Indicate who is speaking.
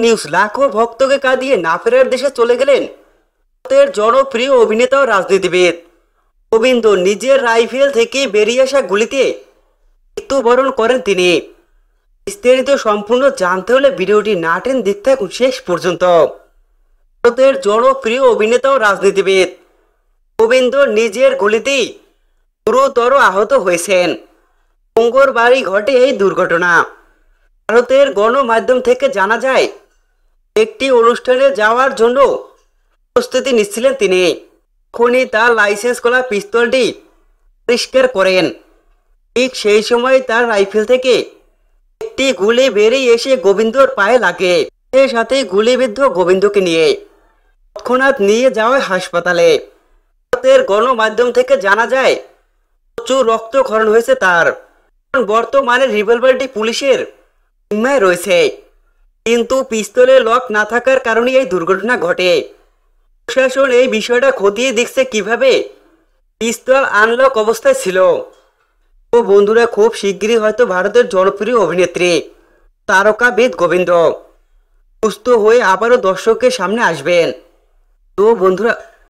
Speaker 1: News লাখো ভক্তকে কাঁদিয়ে না ফেরার দেশে চলে গেলেন ভারতের জনপ্রিয় অভিনেতা ও রাজনীতিবিদ গোবিন্দ। নিজের রাইফেল থেকে বেরিয়ে আসা গুলিতে মৃত্যুবরণ করেন তিনি। বিস্তারিত সম্পূর্ণ জানতে হলে ভিডিওটি না টেনে দেখতে থাকুন শেষ পর্যন্ত। ভারতের জনপ্রিয় অভিনেতা ও রাজনীতিবিদ গোবিন্দ নিজের গুলিতেই গুরুতর আহত হয়েছেন। মঙ্গলবারই ঘটে এই দুর্ঘটনা। ভারতের গণমাধ্যম থেকে জানা যায়, একটি অনুষ্ঠানে যাওয়ার জন্য প্রস্তুতি নিচ্ছিলেন তিনি। তখনই তার লাইসেন্স করা পিস্তলটি পরিষ্কার করেন। ঠিক সেই সময় তার রাইফেল থেকে একটি গুলি বেরিয়ে এসে গোবিন্দর পায়ে লাগে। সাথে সাথে গুলিবিদ্ধ গোবিন্দকে নিয়ে তৎক্ষণাৎ নিয়ে যাওয়া হাসপাতালে। ভারতের গণমাধ্যম থেকে জানা যায়, প্রচুর রক্তক্ষরণ হয়েছে তার। বর্তমানে রিভলভারটি পুলিশের জিম্মায় রয়েছে, কিন্তু পিস্তলের লক না থাকার কারণে এই দুর্ঘটনা ঘটে। প্রশাসন এই বিষয়টা খতিয়ে দেখছে কিভাবে পিস্তল আনলক অবস্থায় ছিল। তো বন্ধুরা, খুব শিগগিরই হয়তো ভারতের জনপ্রিয় অভিনেত্রী তারকাবিদ গোবিন্দ সুস্থ হয়ে আবারও দর্শকের সামনে আসবেন। তো বন্ধুরা,